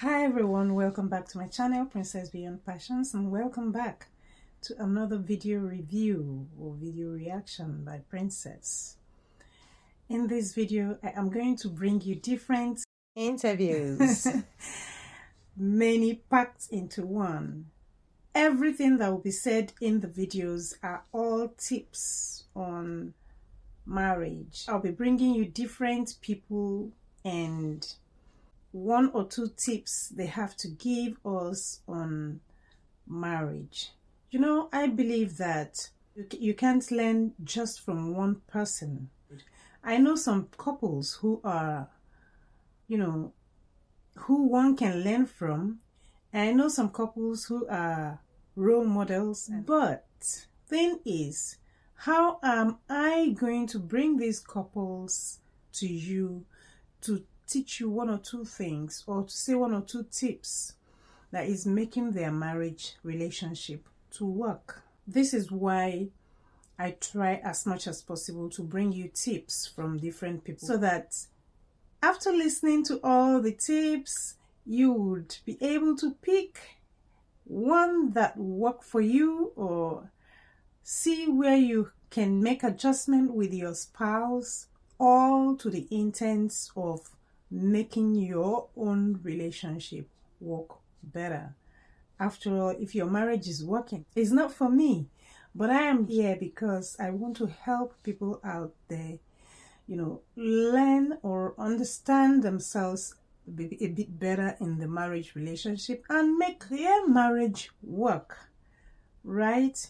Hi everyone, welcome back to my channel, Princess Beyond Passions, and welcome back to another video review or video reaction by Princess. In this video, I am going to bring you different interviews, many packed into one. Everything that will be said in the videos are all tips on marriage. I'll be bringing you different people and one or two tips they have to give us on marriage. You know, I believe that you can't learn just from one person. I know some couples who are, who one can learn from. I know some couples who are role models. But thing is, how am I going to bring these couples to you to teach you one or two things or to say one or two tips that is making their marriage relationship to work? This is why I try as much as possible to bring you tips from different people, so that after listening to all the tips, you would be able to pick one that will work for you or see where you can make adjustment with your spouse, all to the intent of making your own relationship work better. After all, if your marriage is working, it's not for me, but I am here because I want to help people out there, learn or understand themselves a bit better in the marriage relationship and make their marriage work, right?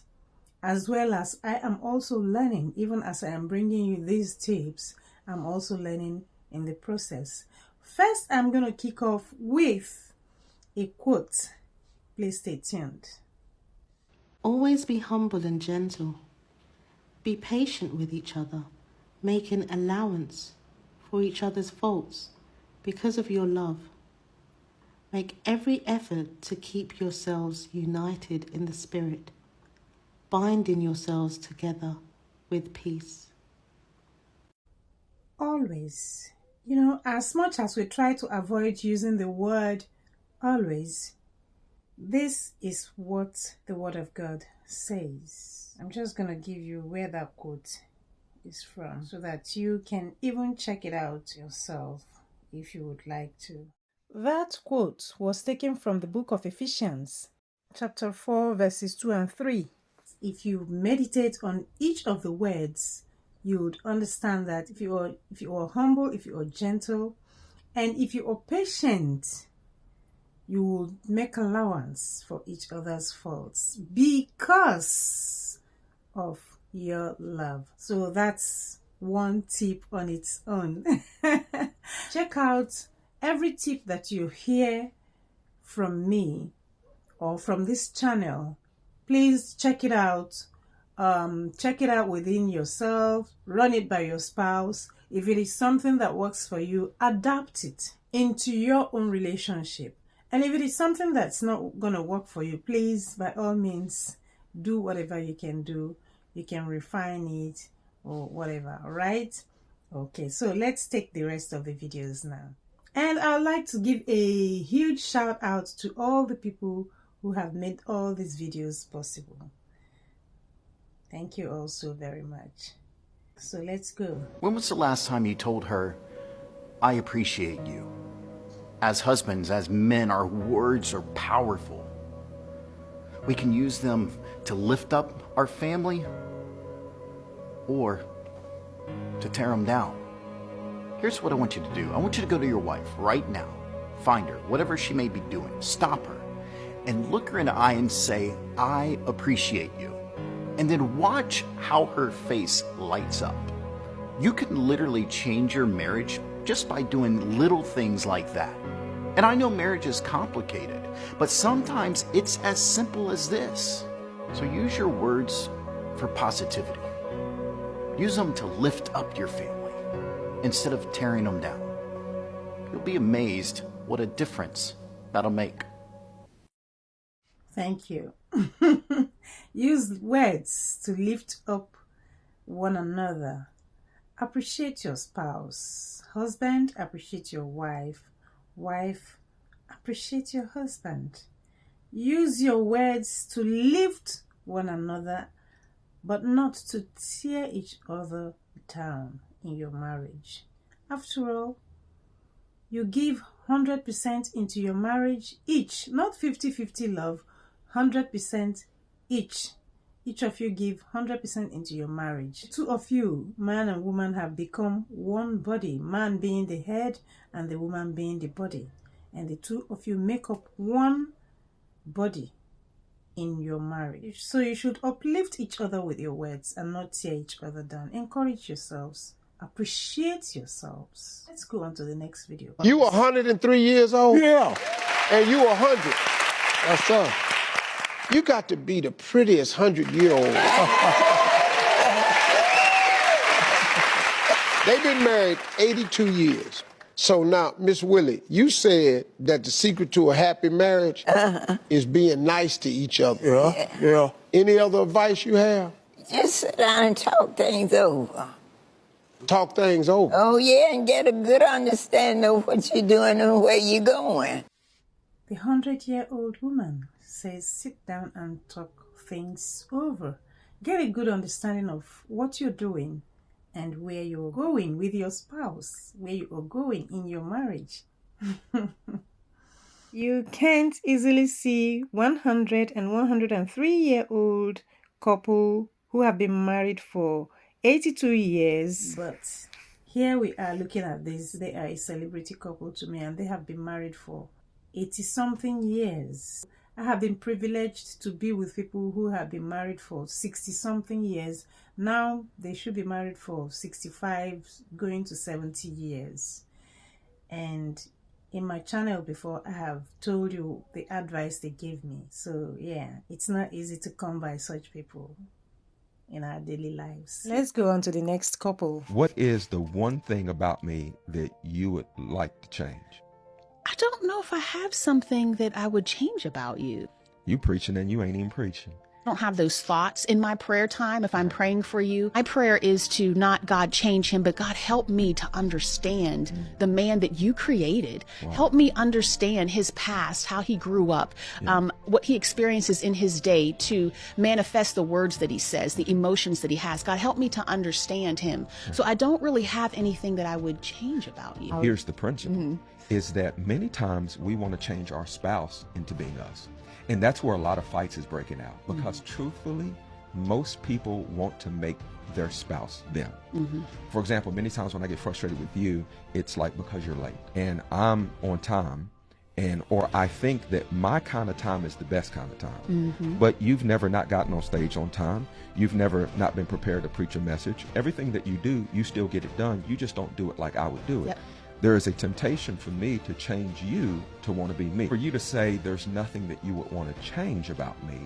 As well as I am also learning, even as I am bringing you these tips, I'm also learning in the process. First, I'm going to kick off with a quote. Please stay tuned. Always be humble and gentle. Be patient with each other, making allowance for each other's faults because of your love. Make every effort to keep yourselves united in the spirit, binding yourselves together with peace. Always. As much as we try to avoid using the word always, this is what the Word of God says. I'm just going to give you where that quote is from so that you can even check it out yourself if you would like to. That quote was taken from the book of Ephesians, chapter 4, verses 2 and 3. If you meditate on each of the words, you would understand that if you are humble, if you are gentle, and if you are patient, you will make allowance for each other's faults because of your love. So that's one tip on its own. Check out every tip that you hear from me or from this channel. Please check it out. Check it out within yourself. Run it by your spouse. If it is something that works for you, adapt it into your own relationship. And if it is something that's not going to work for you, please, by all means, do whatever you can do. You can refine it or whatever, all right? Okay, so let's take the rest of the videos now. And I'd like to give a huge shout out to all the people who have made all these videos possible. Thank you all so very much. So let's go. When was the last time you told her, I appreciate you? As husbands, as men, our words are powerful. We can use them to lift up our family or to tear them down. Here's what I want you to do. I want you to go to your wife right now. Find her, whatever she may be doing. Stop her and look her in the eye and say, I appreciate you. And then watch how her face lights up. You can literally change your marriage just by doing little things like that. And I know marriage is complicated, but sometimes it's as simple as this. So use your words for positivity. Use them to lift up your family instead of tearing them down. You'll be amazed what a difference that'll make. Thank you. Use words to lift up one another. Appreciate your spouse. Husband, appreciate your wife. Wife, Appreciate your husband. Use your words to lift one another, but not to tear each other down in your marriage. After all, you give 100% into your marriage each, not 50-50 love, 100% each. Each of you give 100% into your marriage. Two of you, man and woman, have become one body, man being the head and the woman being the body. And the two of you make up one body in your marriage. So you should uplift each other with your words and not tear each other down. Encourage yourselves. Appreciate yourselves. Let's go on to the next video. You 103 years old? Yeah. And you 100. That's sir. You got to be the prettiest 100-year-old. They've been married 82 years. So now, Miss Willie, you said that the secret to a happy marriage is being nice to each other. Yeah. Any other advice you have? Just sit down and talk things over. Talk things over. Oh, yeah, and get a good understanding of what you're doing and where you're going. The 100-year-old woman says sit down and talk things over. Get a good understanding of what you're doing and where you're going with your spouse, where you are going in your marriage. You can't easily see 100 and 103-year-old couple who have been married for 82 years. But here we are looking at this. They are a celebrity couple to me, and they have been married for 80-something years. I have been privileged to be with people who have been married for 60-something years. Now they should be married for 65, going to 70 years. And in my channel before, I have told you the advice they gave me. So yeah, it's not easy to come by such people in our daily lives. Let's go on to the next couple. What is the one thing about me that you would like to change? I don't know if I have something that I would change about you. You preaching and you ain't even preaching. I don't have those thoughts in my prayer time. If I'm praying for you, my prayer is to not God change him, but God help me to understand the man that you created. Wow. Help me understand his past, how he grew up, what he experiences in his day to manifest the words that he says, the emotions that he has. God, help me to understand him. So I don't really have anything that I would change about you. Here's the principle, is that many times we want to change our spouse into being us. And that's where a lot of fights is breaking out, because truthfully, most people want to make their spouse them. For example, many times when I get frustrated with you, it's like because you're late and I'm on time, or I think that my kind of time is the best kind of time. But you've never not gotten on stage on time. You've never not been prepared to preach a message. Everything that you do, you still get it done. You just don't do it like I would do it. There is a temptation for me to change you to want to be me. For you to say there's nothing that you would want to change about me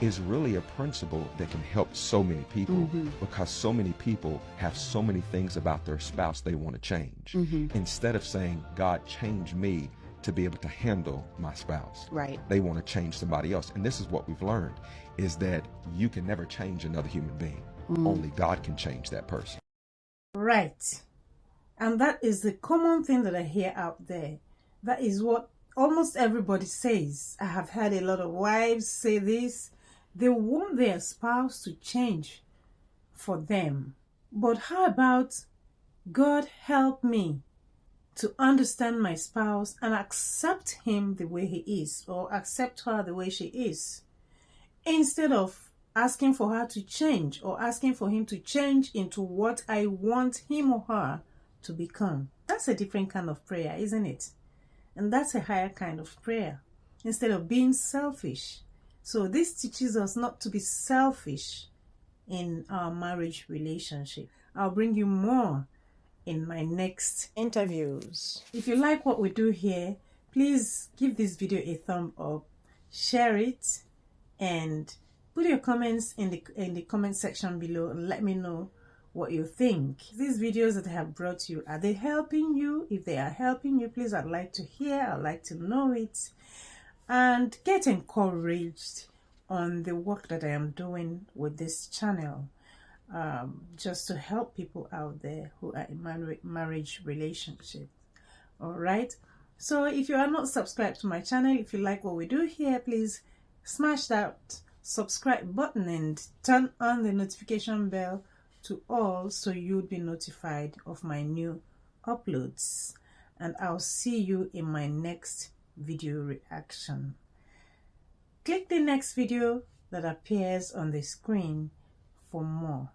is really a principle that can help so many people, because so many people have so many things about their spouse they want to change. Instead of saying, God, change me to be able to handle my spouse. Right. They want to change somebody else. And this is what we've learned, is that you can never change another human being. Only God can change that person. Right. And that is the common thing that I hear out there. That is what almost everybody says. I have heard a lot of wives say this. They want their spouse to change for them. But how about God help me to understand my spouse and accept him the way he is, or accept her the way she is, instead of asking for her to change or asking for him to change into what I want him or her to become. That's a different kind of prayer, isn't it? And that's a higher kind of prayer, instead of being selfish. So this teaches us not to be selfish in our marriage relationship. I'll bring you more in my next interviews. If you like what we do here, please give this video a thumb up, share it, and put your comments in the comment section below and let me know what you think. These videos that I have brought you, are they helping you? If they are helping you, please, I'd like to hear, I'd like to know it, and get encouraged on the work that I am doing with this channel, just to help people out there who are in marriage relationship. All right, So if you are not subscribed to my channel, if you like what we do here, please smash that subscribe button and turn on the notification bell to all so you'll be notified of my new uploads. And I'll see you in my next video reaction. Click the next video that appears on the screen for more.